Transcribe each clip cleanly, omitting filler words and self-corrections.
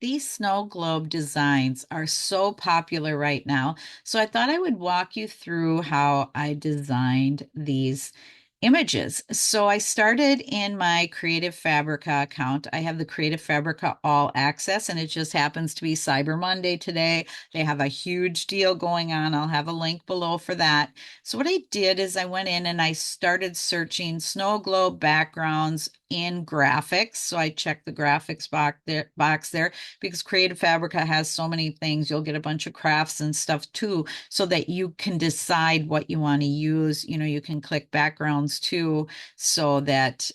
These snow globe designs are so popular right now. So I thought I would walk you through how I designed these images. So I started in my Creative Fabrica account. I have the Creative Fabrica All Access, and it just happens to be Cyber Monday today. They have a huge deal going on. I'll have a link below for that. So what I did is I went in and I started searching snow globe backgrounds in graphics. So I checked the graphics box there because Creative Fabrica has so many things. You'll get a bunch of crafts and stuff too, so that you can decide what you want to use. You can click backgrounds too, so that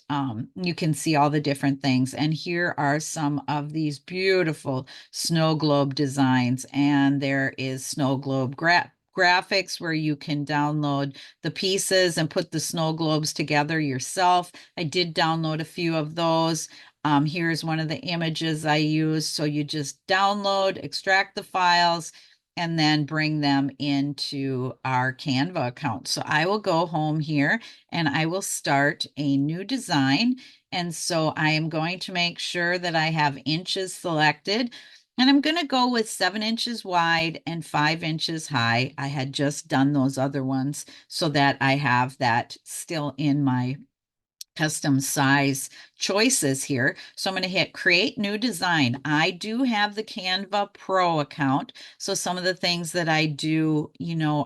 you can see all the different things. And here are some of these beautiful snow globe designs. And there is snow globe graphics where you can download the pieces and put the snow globes together yourself. I did download a few of those. Here's one of the images I use. So you just download, extract the files, and then bring them into our Canva account. So I will go home here and I will start a new design. And so I am going to make sure that I have inches selected. And I'm going to go with 7 inches wide and 5 inches high. I had just done those other ones so that I have that still in my custom size choices here. So I'm going to hit create new design. I do have the Canva Pro account. So some of the things that I do,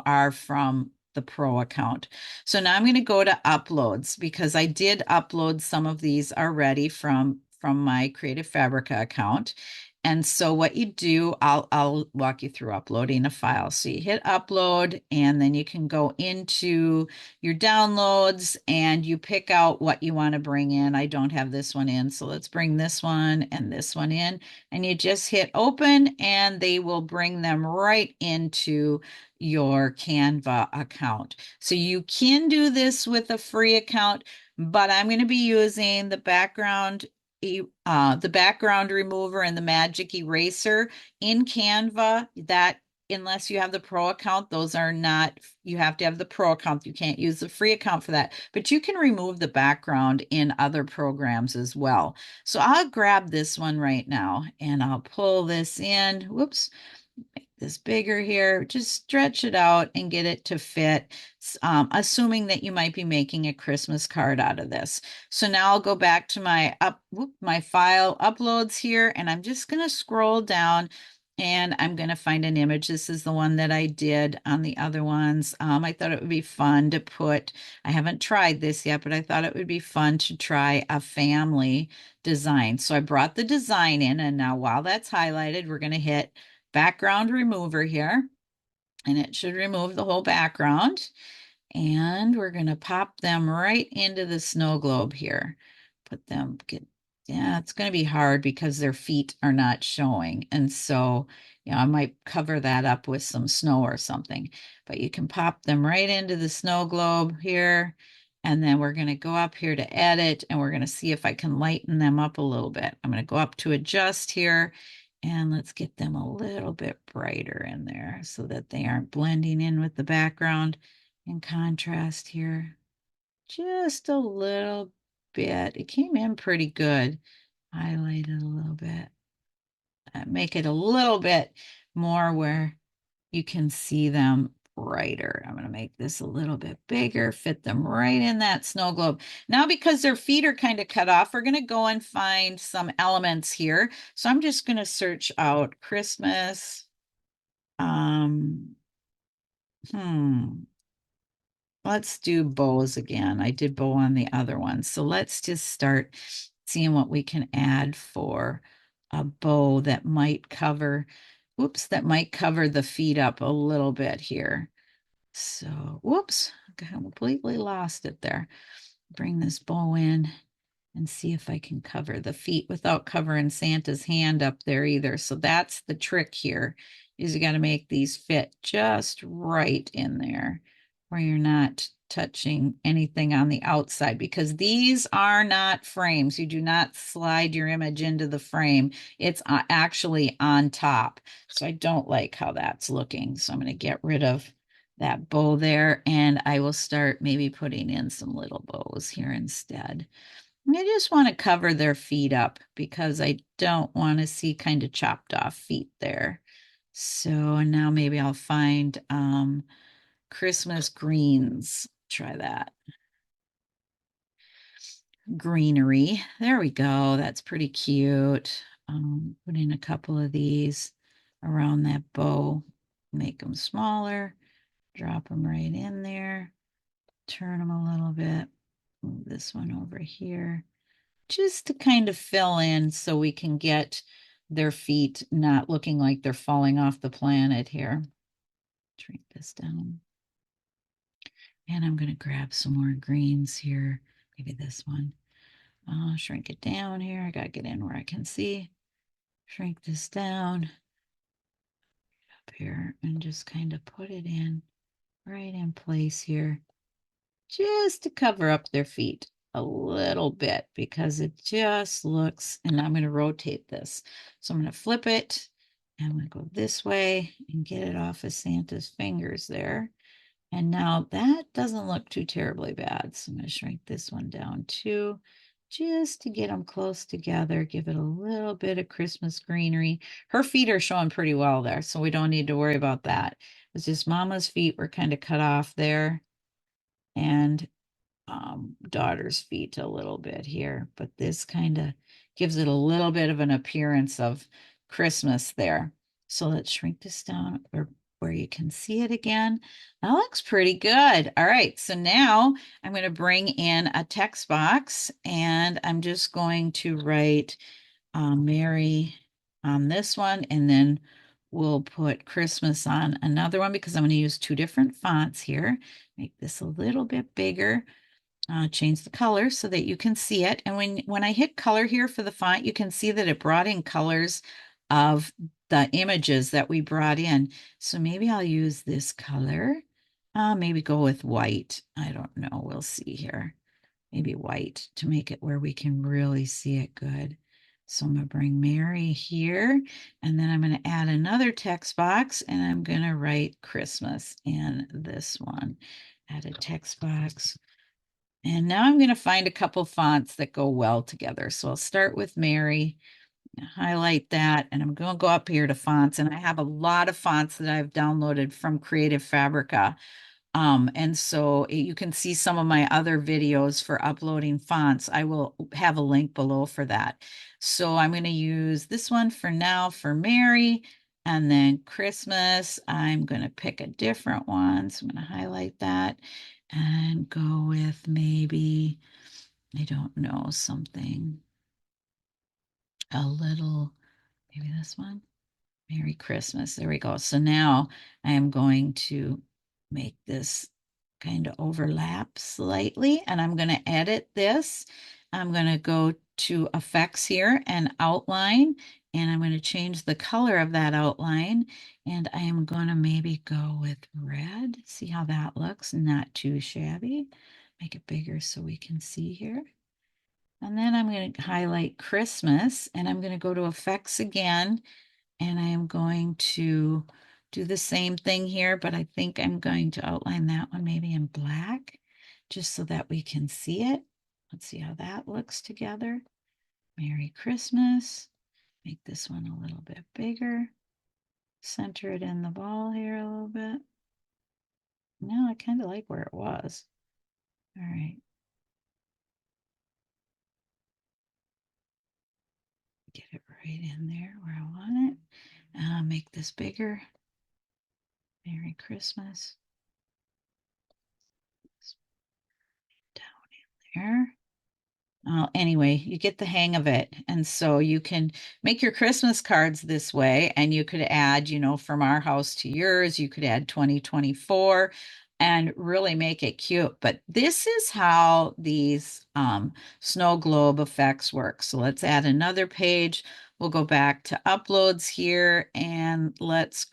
are from the Pro account. So now I'm going to go to uploads because I did upload some of these already from my Creative Fabrica account. And so what you do, I'll walk you through uploading a file. So you hit upload and then you can go into your downloads and you pick out what you want to bring in. I don't have this one in, so let's bring this one and this one in. And you just hit open and they will bring them right into your Canva account. So you can do this with a free account, but I'm going to be using the background remover and the magic eraser in Canva. That, unless you have the pro account, those are not, you have to have the pro account. You can't use the free account for that, but you can remove the background in other programs as well. So I'll grab this one right now and I'll pull this in. Whoops, make this bigger here, just stretch it out and get it to fit, assuming that you might be making a Christmas card out of this. So now I'll go back to my file uploads here, and I'm just going to scroll down and I'm going to find an image. This is the one that I did on the other ones. I thought it would be fun to put, I haven't tried this yet, but I thought it would be fun to try a family design. So I brought the design in, and now while that's highlighted, we're going to hit background remover here, and it should remove the whole background. And we're going to pop them right into the snow globe here. Yeah, it's going to be hard because their feet are not showing. And so, I might cover that up with some snow or something, but you can pop them right into the snow globe here. And then we're going to go up here to edit and we're going to see if I can lighten them up a little bit. I'm going to go up to adjust here and let's get them a little bit brighter in there so that they aren't blending in with the background. In contrast here, just a little bit. It came in pretty good. Highlight it a little bit. Make it a little bit more where you can see them brighter. I'm going to make this a little bit bigger, fit them right in that snow globe. Now, because their feet are kind of cut off, we're going to go and find some elements here. So I'm just going to search out Christmas. Um, hmm. Let's do bows again. I did bow on the other one. So let's just start seeing what we can add for a bow that might cover, whoops, that might cover the feet up a little bit here. So, whoops, I completely lost it there. Bring this bow in and see if I can cover the feet without covering Santa's hand up there either. So that's the trick here, is you got to make these fit just right in there where you're not touching anything on the outside, because these are not frames. You do not slide your image into the frame. It's actually on top. So I don't like how that's looking. So I'm going to get rid of that bow there, and I will start maybe putting in some little bows here instead. I just want to cover their feet up because I don't want to see kind of chopped off feet there. So now maybe I'll find Christmas greens. Try that. Greenery. There we go. That's pretty cute. Put in a couple of these around that bow. Make them smaller. Drop them right in there. Turn them a little bit. Move this one over here. Just to kind of fill in so we can get their feet not looking like they're falling off the planet here. Shrink this down. And I'm going to grab some more greens here. Maybe this one. Shrink it down here. I got to get in where I can see. Shrink this down up here and just kind of put it in right in place here, just to cover up their feet a little bit because it just looks, and I'm going to rotate this. So I'm going to flip it and I'm going to go this way and get it off of Santa's fingers there. And now that doesn't look too terribly bad. So I'm going to shrink this one down too, just to get them close together, give it a little bit of Christmas greenery. Her feet are showing pretty well there, so we don't need to worry about that. It's just Mama's feet were kind of cut off there and daughter's feet a little bit here, but this kind of gives it a little bit of an appearance of Christmas there. So let's shrink this down where you can see it again. That looks pretty good. All right, so now I'm going to bring in a text box and I'm just going to write Mary on this one, and then we'll put Christmas on another one because I'm going to use two different fonts here. Make this a little bit bigger. Change the color so that you can see it. And when I hit color here for the font, you can see that it brought in colors of the images that we brought in. So maybe I'll use this color. Maybe go with white. I don't know. We'll see here. Maybe white to make it where we can really see it good. So I'm going to bring Mary here, and then I'm going to add another text box, and I'm going to write Christmas in this one. Add a text box. And now I'm going to find a couple fonts that go well together. So I'll start with Mary, highlight that, and I'm going to go up here to fonts. And I have a lot of fonts that I've downloaded from Creative Fabrica. And so you can see some of my other videos for uploading fonts. I will have a link below for that. So I'm going to use this one for now for Mary, and then Christmas, I'm going to pick a different one. So I'm going to highlight that and go with maybe, I don't know, something a little, maybe this one. Merry Christmas. There we go. So now I am going to make this kind of overlap slightly, and I'm going to edit this. I'm going to go to effects here and outline, and I'm going to change the color of that outline, and I am going to maybe go with red. See how that looks? Not too shabby. Make it bigger so we can see here. And then I'm going to highlight Christmas, and I'm going to go to effects again, and I am going to do the same thing here, but I think I'm going to outline that one maybe in black, just so that we can see it. Let's see how that looks together. Merry Christmas. Make this one a little bit bigger. Center it in the ball here a little bit. No, I kind of like where it was. All right. Get it right in there where I want it. Make this bigger. Merry Christmas. Down in there. Anyway, you get the hang of it. And so you can make your Christmas cards this way, and you could add, from our house to yours, you could add 2024 and really make it cute. But this is how these snow globe effects work. So let's add another page. We'll go back to uploads here and let's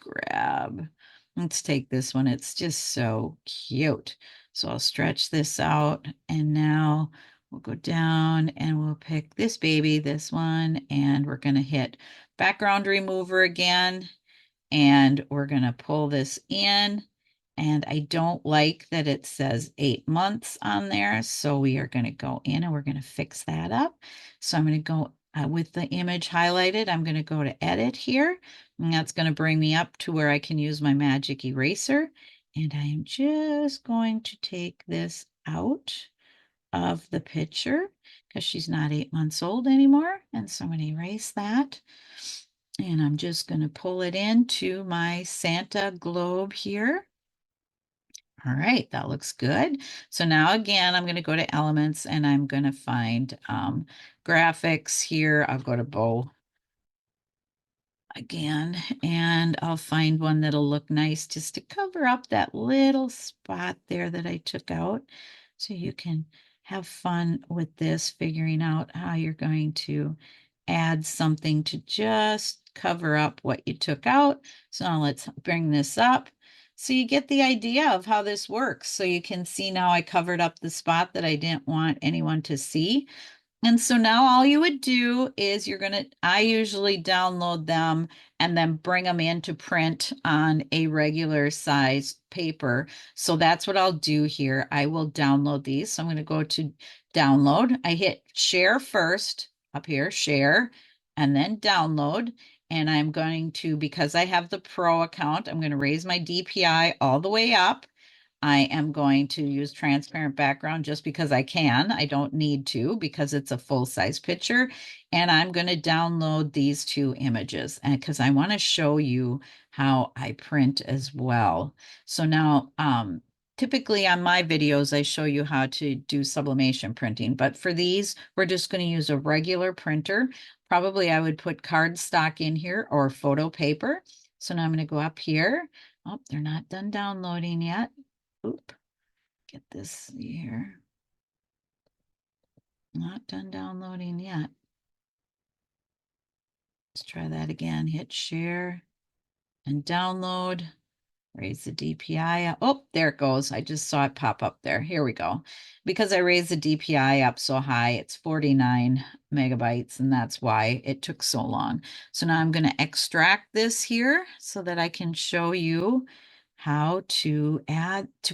take this one. It's just so cute. So I'll stretch this out, and now we'll go down and we'll pick this baby, this one, and we're going to hit background remover again. And we're going to pull this in And I don't like that it says 8 months on there. So we are going to go in and we're going to fix that up. So I'm going to go with the image highlighted. I'm going to go to edit here. And that's going to bring me up to where I can use my magic eraser. And I am just going to take this out of the picture because she's not 8 months old anymore. And so I'm going to erase that. And I'm just going to pull it into my Santa globe here. All right, that looks good. So now again, I'm going to go to elements and I'm going to find graphics here. I'll go to bow again, and I'll find one that'll look nice just to cover up that little spot there that I took out. So you can have fun with this, figuring out how you're going to add something to just cover up what you took out. So now let's bring this up. So you get the idea of how this works. So you can see now I covered up the spot that I didn't want anyone to see. And so now all you would do is I usually download them and then bring them in to print on a regular size paper. So that's what I'll do here. I will download these. So I'm going to go to download. I hit share first up here, share, and then download. And I'm going to, because I have the pro account, I'm going to raise my DPI all the way up. I am going to use transparent background just because I can. I don't need to because it's a full-size picture. And I'm going to download these two images and because I want to show you how I print as well. So now, typically on my videos, I show you how to do sublimation printing, but for these, we're just going to use a regular printer. Probably I would put cardstock in here or photo paper. So now I'm going to go up here. Oh, they're not done downloading yet. Oop, get this here. Not done downloading yet. Let's try that again. Hit share and download. Raise the DPI up. Oh, there it goes. I just saw it pop up there. Here we go. Because I raised the DPI up so high, it's 49 megabytes, and that's why it took so long. So now I'm going to extract this here so that I can show you how to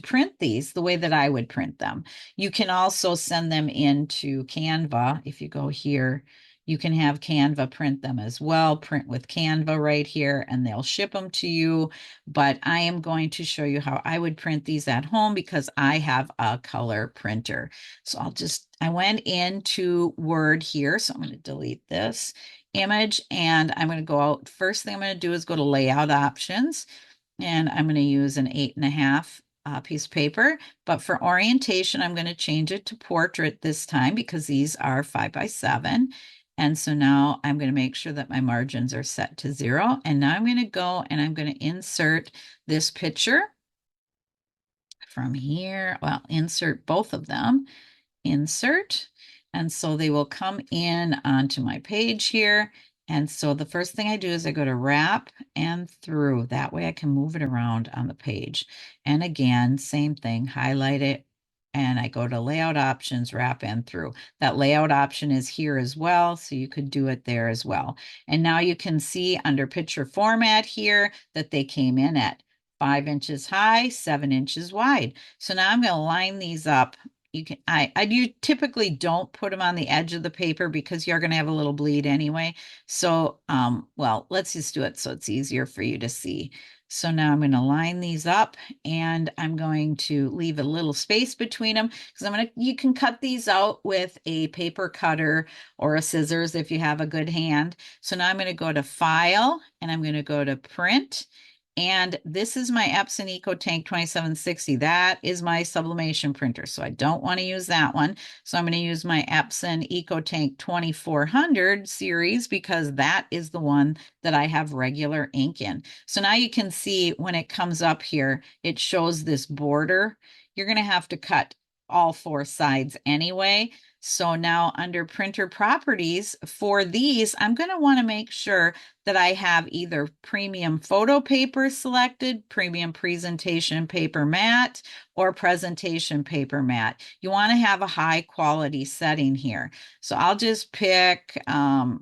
print these the way that I would print them. You can also send them into Canva. If you go here, you can have Canva print them as well. Print with Canva right here, and they'll ship them to you. But I am going to show you how I would print these at home because I have a color printer. So I went into Word here. So I'm going to delete this image and I'm going to go out. First thing I'm going to do is go to layout options. And I'm going to use an 8.5 piece of paper, but for orientation, I'm going to change it to portrait this time because these are 5x7. And so now I'm going to make sure that my margins are set to 0. And now I'm going to go and I'm going to insert this picture from here. Well, insert both of them. Insert. And so they will come in onto my page here. And so the first thing I do is I go to wrap and through. That way I can move it around on the page. And again, same thing, highlight it. And I go to layout options, wrap and through. That layout option is here as well. So you could do it there as well. And now you can see under picture format here that they came in at 5 inches high, 7 inches wide. So now I'm going to line these up. You typically don't put them on the edge of the paper because you're going to have a little bleed anyway. So, well, let's just do it so it's easier for you to see. So now I'm going to line these up and I'm going to leave a little space between them because you can cut these out with a paper cutter or a scissors if you have a good hand. So now I'm going to go to File and I'm going to go to Print. And this is my Epson EcoTank 2760. That is my sublimation printer. So I don't want to use that one. So I'm going to use my Epson EcoTank 2400 series because that is the one that I have regular ink in. So now you can see when it comes up here, it shows this border. You're going to have to cut all 4 sides anyway. So now under printer properties for these, I'm going to want to make sure that I have either premium photo paper selected, premium presentation paper matte, or presentation paper matte. You want to have a high quality setting here. So I'll just pick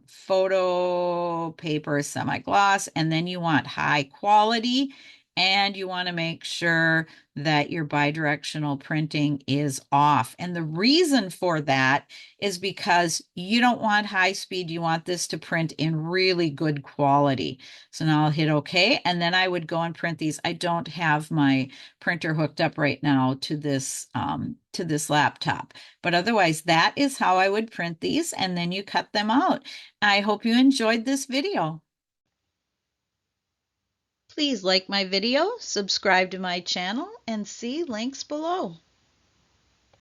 photo paper semi-gloss, and then you want high quality. and you want to make sure that your bidirectional printing is off. And the reason for that is because you don't want high speed. You want this to print in really good quality. So now I'll hit OK, and then I would go and print these. I don't have my printer hooked up right now to this laptop, but otherwise that is how I would print these, and then you cut them out. I hope you enjoyed this video. Please like my video, subscribe to my channel, and see links below.